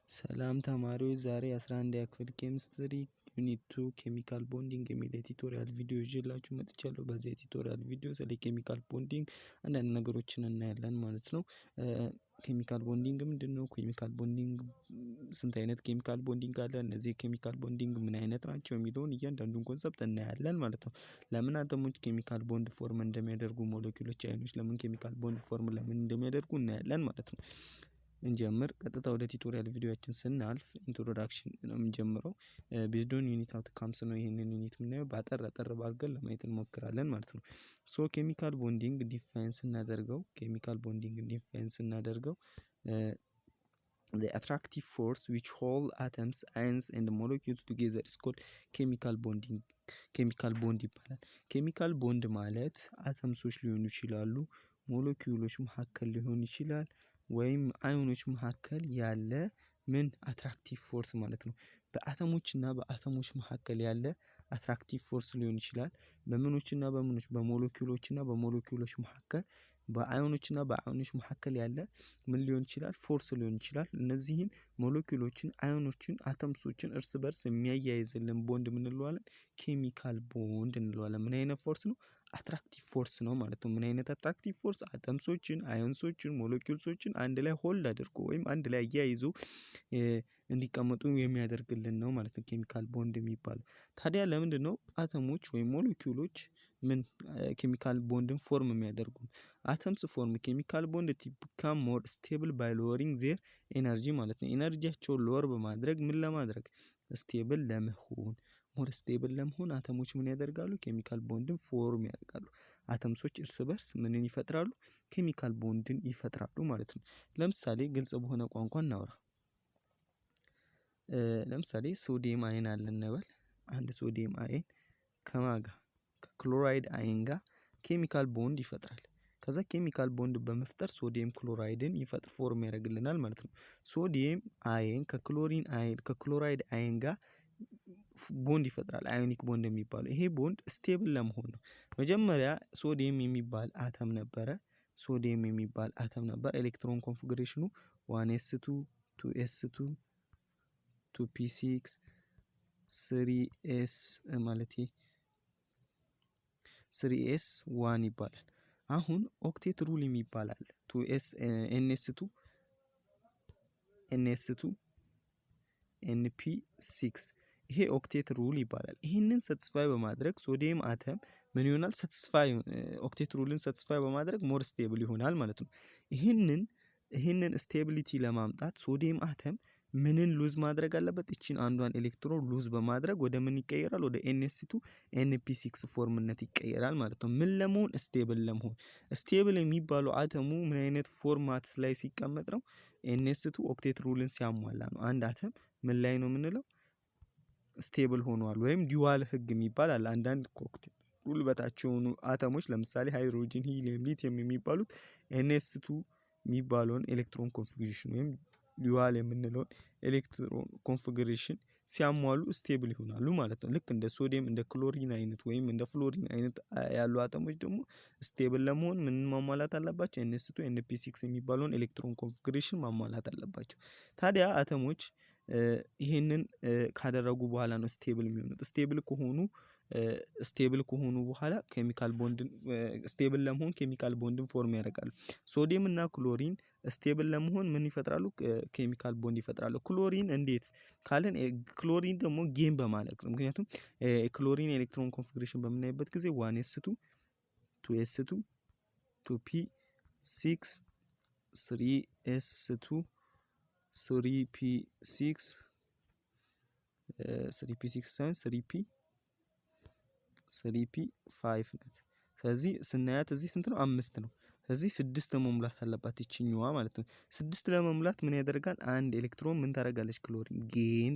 ሰላም ተማሪዎች ዛሬ 11ኛ ክፍል ኬሚስትሪ ዩኒት 2 ኬሚካል ቦንዲንግ የሚል የቲዩቶሪያል ቪዲዮ ይዤላችሁ መጥቻለሁ። በዚህ የቲዩቶሪያል ቪዲዮ ስለ ኬሚካል ቦንዲንግ አንዳንድ ነገሮችን እናያለን ማለት ነው። ኬሚካል ቦንዲንግ ምንድነው? ኬሚካል ቦንዲንግ ስንት አይነት ኬሚካል ቦንዲንግ አለ? እነዚህ ኬሚካል ቦንዲንግ ምን አይነት ናቸው የሚለውን እያንዳንዱን ኮንሰፕት እናያለን ማለት ነው። ለምን አተሞች ኬሚካል ቦንድ ፎርም እንደሚያደርጉ፣ ሞለኪውሎች አይኖች ለምን ኬሚካል ቦንድ ፎርም ለምን እንደሚያደርጉ እናያለን ማለት ነው። እንጀምር። ቀጥታ ወደ ቲዩቶሪያል ቪዲዮአችን ስናልፍ ኢንትሮዳክሽን ነው የምንጀምረው። ቤዝድ ኦን ዩኒት አውትካምስ ነው ይሄንን ዩኒት የምናየው። ባጠር ባድርገን ለማየት እንሞክራለን ማለት ነው። ሶ ኬሚካል ቦንዲንግ ዲፋይን ስናደርገው the attractive force which hold atoms, ions and molecules together is called chemical bonding. ኬሚካል ቦንድ ይባላል። ኬሚካል ቦንድ ማለት አተምሶች ሊሆኑ ይችላሉ፣ ሞለኪውሎች መካከል ሊሆን ይችላል፣ ወይም አዮኖች መካከል ያለ ምን አትራክቲቭ ፎርስ ማለት ነው። በአተሞችና በአተሞች መካከል ያለ አትራክቲቭ ፎርስ ሊሆን ይችላል። በምኖችና በምኖች በሞለኪውሎችና በሞለኪውሎች መካከል፣ በአዮኖችና በአዮኖች መካከል ያለ ምን ሊሆን ይችላል? ፎርስ ሊሆን ይችላል። እነዚህን ሞለኪውሎችን፣ አዮኖችን፣ አተምሶችን እርስ በርስ የሚያያይዝልን ቦንድ ምን እንለዋለን? ኬሚካል ቦንድ እንለዋለን። ምን አይነት ፎርስ ነው? አትራክቲቭ ፎርስ ነው ማለት ነው። ምን አይነት አትራክቲቭ ፎርስ? አተምሶችን፣ አዮንሶችን፣ ሞለኪውልሶችን አንድ ላይ ሆልድ አድርጎ ወይም አንድ ላይ አያይዞ እንዲቀመጡ የሚያደርግልን ነው ማለት ነው ኬሚካል ቦንድ የሚባለው። ታዲያ ለምንድነው አተሞች ወይም ሞለኪውሎች ምን ኬሚካል ቦንድን ፎርም የሚያደርጉ? አተምስ ፎርም ኬሚካል ቦንድ to become more stable by lowering their energy ማለት ነው። ኤነርጂያቸውን ሎወር በማድረግ ምን ለማድረግ? ስቴብል ለመሆን፣ ሞር ስቴብል ለመሆን አተሞች ምን ያደርጋሉ? ኬሚካል ቦንድን ፎርም ያደርጋሉ። አተምሶች እርስ በርስ ምንን ይፈጥራሉ? ኬሚካል ቦንድን ይፈጥራሉ ማለት ነው። ለምሳሌ ግልጽ በሆነ ቋንቋ እናውራ። ለምሳሌ ሶዲየም አይን አለ እንበል። አንድ ሶዲየም አይን ከማጋ ከክሎራይድ አይን ጋር ኬሚካል ቦንድ ይፈጥራል። ከዛ ኬሚካል ቦንድ በመፍጠር ሶዲየም ክሎራይድን ይፈጥር ፎርም ያደርግልናል ማለት ነው። ሶዲየም አይን ከክሎራይድ አይን ጋር ቦንድ ይፈጥራል። አዮኒክ ቦንድ የሚባለው ይሄ ቦንድ ስቴብል ለመሆን ነው። መጀመሪያ ሶዲየም የሚባል አተም ነበር። ኤሌክትሮን ኮንፊግሬሽኑ 1s2 2s2 2p6 3s ማለት 3s1 ይባላል። አሁን ኦክቴት ሩል የሚባላል 2s ns2 np6 ይሄ ኦክቴት ሩል ይባላል። ይሄንን ሳቲስፋይ በማድረግ ሶዲየም አተም ምን ይሆናል? ኦክቴት ሩልን ሳቲስፋይ በማድረግ ሞር ስቴብል ይሆናል ማለት ነው። ይሄንን ስቴቢሊቲ ለማምጣት ሶዲየም አተም ምንን ሉዝ ማድረግ አለበት? እቺን አንዷን ኤሌክትሮን ሉዝ በማድረግ ወደ ምን ይቀየራል? ወደ ns2 np6 ፎርምነት ይቀየራል ማለት ነው። ምን ለመሆን? ስቴብል ለመሆን። ስቴብል የሚባለው አተሙ ምን አይነት ፎርማት ላይ ሲቀመጥ ነው? ns2 ኦክቴት ሩልን ሲያሟላ ነው። አንድ አተም ምን ላይ ነው የምንለው? ስቴብል ሆኗል። ወይም ዲዋል ህግ የሚባል አለ። አንዳንድ ኦክቴት ሩል በታች የሆኑ አተሞች ለምሳሌ ሃይድሮጂን፣ ሂሊየም፣ ሊቲየም የሚባሉት ns2 የሚባለውን ኤሌክትሮን ኮንፊግሬሽን ወይም ዲዋል የምንለውን ኤሌክትሮን ኮንፊግሬሽን ሲያሟሉ ስቴብል ይሆናሉ ማለት ነው። ልክ እንደ ሶዲየም፣ እንደ ክሎሪን አይነት ወይም እንደ ፍሎሪን አይነት ያሉ አተሞች ደግሞ ስቴብል ለመሆን ምን ማሟላት አለባቸው? ns2 np6 የሚባለውን ኤሌክትሮን ኮንፊግሬሽን ማሟላት አለባቸው። ታዲያ አተሞች ይሄንን ካደረጉ በኋላ ነው ስቴብል የሚሆኑት። ስቴብል ከሆኑ በኋላ ኬሚካል ቦንድን ስቴብል ለመሆን ኬሚካል ቦንድን ፎርም ያደርጋሉ። ሶዲየም እና ክሎሪን ስቴብል ለመሆን ምን ይፈጥራሉ? ኬሚካል ቦንድ ይፈጥራሉ። ክሎሪን እንዴት ካለን ክሎሪን ደግሞ ጌን በማለት ነው። ምክንያቱም ክሎሪን ኤሌክትሮን ኮንፊግሬሽን በምናይበት ጊዜ 1s2 2s2 2p6 3s2 3p6 ሳይሆን 3p5 ናት። ስለዚህ ስናያት እዚህ ስንት ነው? 5 ነው። ስለዚህ 6 መሙላት አለባት ይችኛዋ ማለት ነው። 6 ለመሙላት ምን ያደርጋል? አንድ ኤሌክትሮን ምን ታደርጋለች? ክሎሪን ጌን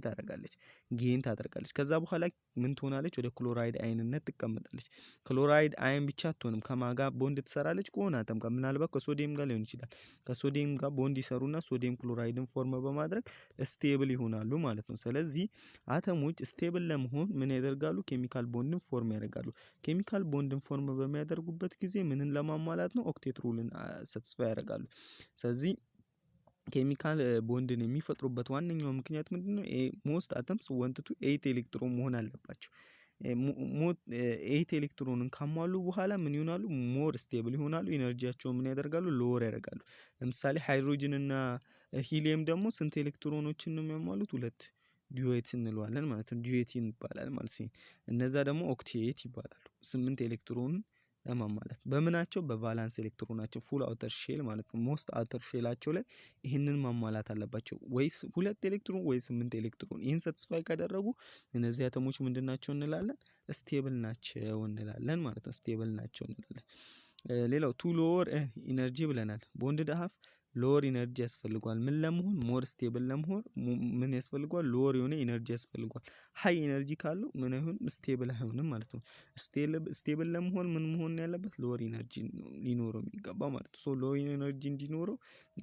ታደርጋለች። ከዛ በኋላ ምን ትሆናለች? ወደ ክሎራይድ አይንነት ትቀመጣለች። ክሎራይድ አይን ብቻ አትሆንም። ከማጋ ቦንድ ትሰራለች? ከሆነ አተም ጋር፣ ምናልባት ከሶዲየም ጋር ሊሆን ይችላል። ከሶዲየም ጋር ቦንድ ይሰሩና ሶዲየም ክሎራይድን ፎርም በማድረግ ስቴብል ይሆናሉ ማለት ነው። ስለዚህ አተሞች ስቴብል ለመሆን ምን ያደርጋሉ? ኬሚካል ቦንድን ፎርም ያደርጋሉ። ኬሚካል ቦንድን ፎርም በሚያደርጉበት ጊዜ ምንን ለማሟላት ነው? ኦክቴት ሩልን ሳቲስፋይ ያደርጋሉ። ስለዚህ ኬሚካል ቦንድን የሚፈጥሩበት ዋነኛው ምክንያት ምንድነው? ሞስት አተምስ ዋንት ቱ 8 ኤሌክትሮን መሆን አለባቸው። 8 ኤሌክትሮንን ካሟሉ በኋላ ምን ይሆናሉ? ሞር ስቴብል ይሆናሉ። ኢነርጂያቸው ምን ያደርጋሉ? ሎወር ያደርጋሉ። ለምሳሌ ሃይድሮጅን እና ሂሊየም ደግሞ ስንት ኤሌክትሮኖችን ነው የሚያሟሉት? 2 ዲዩዌት እንለዋለን ማለት ነው። ዲዩዌት ይባላል ማለት ነው። እነዛ ደግሞ ኦክቴት ይባላሉ። 8 ኤሌክትሮን ለማሟላት በምናቸው? በቫላንስ ኤሌክትሮናቸው ፉል አውተር ሼል ማለት ነው። ሞስት አውተር ሼላቸው ላይ ይህንን ማሟላት አለባቸው። ወይስ 2 ኤሌክትሮን ወይ 8 ኤሌክትሮን። ይህን ሳቲስፋይ ካደረጉ እነዚህ አተሞች ምንድናቸው እንላለን? ስቴብል ናቸው እንላለን ማለት ነው። ስቴብል ናቸው እንላለን። ሌላው ቱ ሎወር ኢነርጂ ብለናል። ቦንድ ሃፍ ሎወር ኢነርጂ ያስፈልጓል። ምን ለመሆን? ሞር ስቴብል ለመሆን ምን ያስፈልጓል? ሎወር የሆነ ኢነርጂ ያስፈልጓል። ሃይ ኢነርጂ ካለው ምን አይሆንም? ስቴብል አይሆንም ማለት ነው። ስቴብል ለመሆን ምን መሆን ያለበት? ሎወር ኢነርጂ ሊኖረው የሚገባ ማለት ነው። ሶ ሎወር ኢነርጂ እንዲኖረው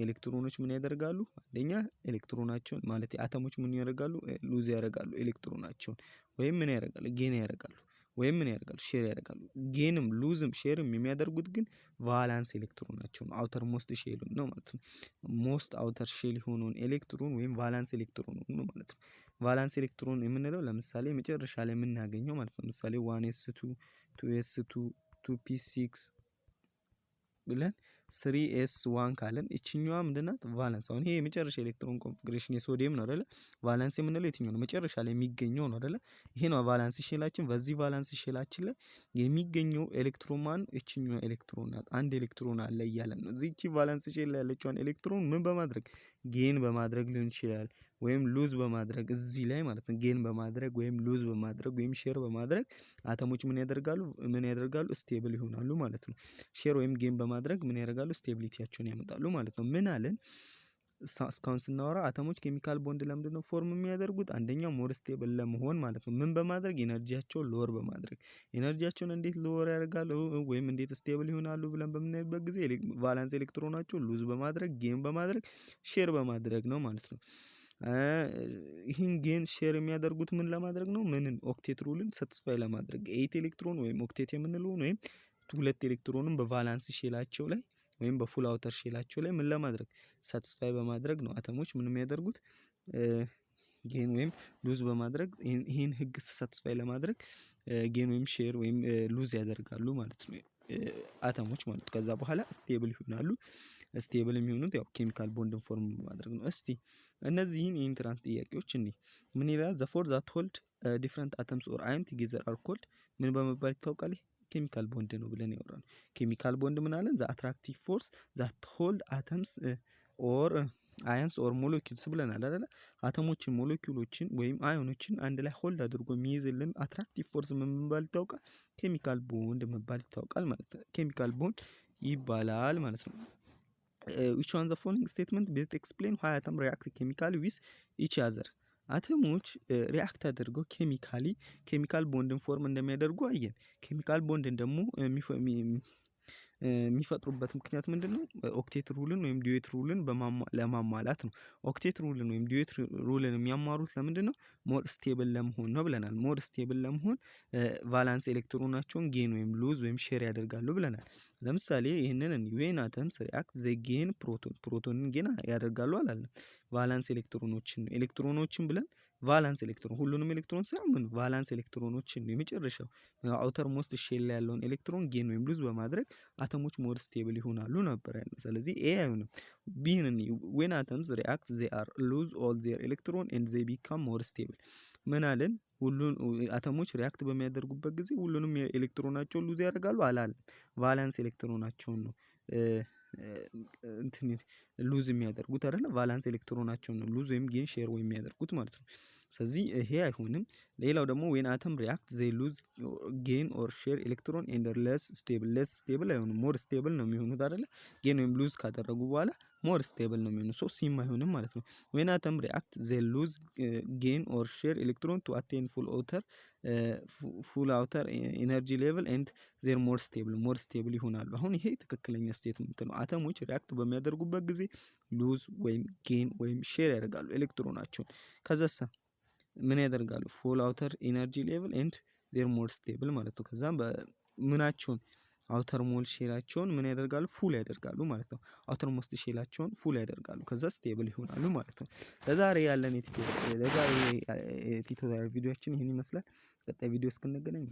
ኤሌክትሮኖች ምን ያደርጋሉ? አንደኛ ኤሌክትሮናቸውን ማለት አተሞች ምን ያደርጋሉ? ሉዝ ያደርጋሉ ኤሌክትሮናቸውን፣ ወይም ምን ያደርጋሉ? ጌን ያደርጋሉ፣ ወይም ምን ያደርጋሉ? ሼር ያደርጋሉ። ጌንም ሉዝም ሼርም የሚያደርጉት ግን ቫላንስ ኤሌክትሮናቸው ነው። አውተር ሞስት ሼል ነው ማለት ነው። ሞስት አውተር ሼል የሆነውን ኤሌክትሮን ወይም ቫላንስ ኤሌክትሮን ነው ማለት ነው። ቫላንስ ኤሌክትሮን የምንለው ለምሳሌ መጨረሻ ላይ የምናገኘው ማለት ነው። ለምሳሌ 1s2 2s2 2p6 ብለን 3s1 ካለን እቺኛዋ ምንድናት? ቫላንስ። አሁን ይሄ የመጨረሻ ኤሌክትሮን ኮንፊግሬሽን የሶዲየም ነው አይደለ? ቫላንስ የምንለው የትኛው ነው? መጨረሻ ላይ የሚገኘው ነው አይደለ? ይሄ ነው ቫላንስ ሼላችን። በዚህ ቫላንስ ሼላችን ላይ የሚገኘው ኤሌክትሮን ማን? እቺኛዋ ኤሌክትሮን ናት። አንድ ኤሌክትሮን አለ እያለን ነው። እዚህቺ ቫላንስ ሼል ላይ ያለችውን ኤሌክትሮን ምን በማድረግ? ጌን በማድረግ ሊሆን ይችላል፣ ወይም ሉዝ በማድረግ እዚህ ላይ ማለት ነው። ጌን በማድረግ ወይም ሉዝ በማድረግ ወይም ሼር በማድረግ አተሞች ምን ያደርጋሉ? ስቴብል ይሆናሉ ማለት ነው። ሼር ወይም ጌን በማድረግ ምን ያደርጋሉ? ስቴቢሊቲያቸውን ያመጣሉ ማለት ነው። ምን አለን? እስካሁን ስናወራ አተሞች ኬሚካል ቦንድ ለምንድነው ፎርም የሚያደርጉት? አንደኛው ሞር ስቴብል ለመሆን ማለት ነው። ምን በማድረግ? ኢነርጂያቸውን ሎወር በማድረግ። ኢነርጂያቸውን እንዴት ሎወር ያደርጋሉ ወይም እንዴት ስቴብል ይሆናሉ ብለን በምናይበት ጊዜ ቫላንስ ኤሌክትሮናቸው ሉዝ በማድረግ ጌን በማድረግ ሼር በማድረግ ነው ማለት ነው። ይህን ጌን ሼር የሚያደርጉት ምን ለማድረግ ነው? ምንን? ኦክቴት ሩልን ሳቲስፋይ ለማድረግ 8 ኤሌክትሮን ወይም ኦክቴት የምንለውን ወይም 2 ኤሌክትሮንን በቫላንስ ሼላቸው ላይ ወይም በፉል አውተር ሼላቸው ላይ ምን ለማድረግ? ሳቲስፋይ በማድረግ ነው አተሞች ምን የሚያደርጉት? ጌን ወይም ሉዝ በማድረግ ይህን ህግ ሳቲስፋይ ለማድረግ ጌን ወይም ሼር ወይም ሉዝ ያደርጋሉ ማለት ነው አተሞች ማለት። ከዛ በኋላ ስቴብል ይሆናሉ። ስቴብል የሚሆኑት ያው ኬሚካል ቦንድን ፎርም በማድረግ ነው። እስቲ እነዚህን የኢንትራንስ ጥያቄዎች ምን ይላል? ዘ ፎር ዛት ሆልድ ዲፍረንት አተምስ ኦር አየን ቱጌዘር አር ኮልድ ምን በመባል ይታወቃል? ኬሚካል ቦንድ ነው ብለን ያወራነው። ኬሚካል ቦንድ ምን አለን? ዘ አትራክቲቭ ፎርስ ዛት ሆልድ አተምስ ኦር አየንስ ኦር ሞለኪውልስ ብለናል አይደለ? አተሞችን ሞለኪውሎችን ወይም አዮኖችን አንድ ላይ ሆልድ አድርጎ የሚይዝልን አትራክቲቭ ፎርስ ምን በመባል ይታወቃል? ኬሚካል ቦንድ መባል ይታወቃል ማለት ነው። ኬሚካል ቦንድ ይባላል ማለት ነው። which one the following statement best explain why atom react chemically with each other? አተሞች ሪአክት አድርገው ኬሚካል ቦንድን ፎርም እንደሚያደርጉ አየን። ኬሚካል ቦንድን ደግሞ የሚፈጥሩበት ምክንያት ምንድነው? ኦክቴት ሩልን ወይም ዲዩዌት ሩልን ለማሟላት ነው። ኦክቴት ሩልን ወይም ዲዩዌት ሩልን የሚያሟሩት ለምንድነው? ሞር ስቴብል ለመሆን ነው ብለናል። ሞር ስቴብል ለመሆን ቫላንስ ኤሌክትሮናቸውን ጌን ወይም ሉዝ ወይም ሼር ያደርጋሉ ብለናል። ለምሳሌ ይህንን ዌን አተምስ ሪአክት ዘ ጌን ፕሮቶንን ጌን ያደርጋሉ አላለም። ቫላንስ ኤሌክትሮኖችን ብለን ቫላንስ ኤሌክትሮን ሁሉንም ኤሌክትሮን ሳይሆን ቫላንስ ኤሌክትሮኖችን የመጨረሻው አውተር ሞስት ሼል ላይ ያለውን ኤሌክትሮን ጌን ወይም ሉዝ በማድረግ አተሞች ሞር ስቴብል ይሆናሉ ነበር ያለው። ስለዚህ ኤ አይሆንም። ቢን ዌን አተምስ ሪአክት ዜ አር ሉዝ ኦል ዜር ኤሌክትሮን ኤንድ ዜ ቢካም ሞር ስቴብል። ምን አለን? ሁሉን አተሞች ሪአክት በሚያደርጉበት ጊዜ ሁሉንም ኤሌክትሮናቸውን ሉዝ ያደርጋሉ አላለም። ቫላንስ ኤሌክትሮናቸውን ነው ሉዝ የሚያደርጉት አይደለ? ቫላንስ ኤሌክትሮናቸውን ነው ሉዝ ወይም ጌን ሼር ወይም የሚያደርጉት ማለት ነው። ስለዚህ ይሄ አይሆንም። ሌላው ደግሞ ዌን አተም ሪአክት ዜ ሉዝ ጌን ኦር ሼር ኤሌክትሮን ኤንድ ሌስ ስቴብል አይሆንም። ሞር ስቴብል ነው የሚሆኑት አይደለ? ጌን ወይም ሉዝ ካደረጉ በኋላ ሞር ስቴብል ነው የሚሆኑት። ሶ ሲም አይሆንም ማለት ነው። ዌን አተም ሪአክት ዜ ሉዝ ጌን ኦር ሼር ኤሌክትሮን ቱ አቴን ፉል አውተር ኢነርጂ ሌቭል ኤንድ ዜር ሞር ስቴብል ይሆናሉ። አሁን ይሄ ትክክለኛ ስቴትመንት ነው። አተሞች ሪአክት በሚያደርጉበት ጊዜ ሉዝ ወይም ጌን ወይም ሼር ያደርጋሉ ኤሌክትሮናቸውን። ከዛሳ ምን ያደርጋሉ? ፉል አውተር ኢነርጂ ሌቭል ኤንድ ዜር ሞር ስቴብል ማለት ነው። ከዛም ምናቸውን አውተር ሞል ሼላቸውን ምን ያደርጋሉ? ፉል ያደርጋሉ ማለት ነው። አውተር ሞስት ሼላቸውን ፉል ያደርጋሉ ከዛ ስቴብል ይሆናሉ ማለት ነው። ለዛሬ ያለን የቱቶሪያል ቪዲዮአችን ይሄን ይመስላል። ቀጣይ ቪዲዮ እስክንገናኝ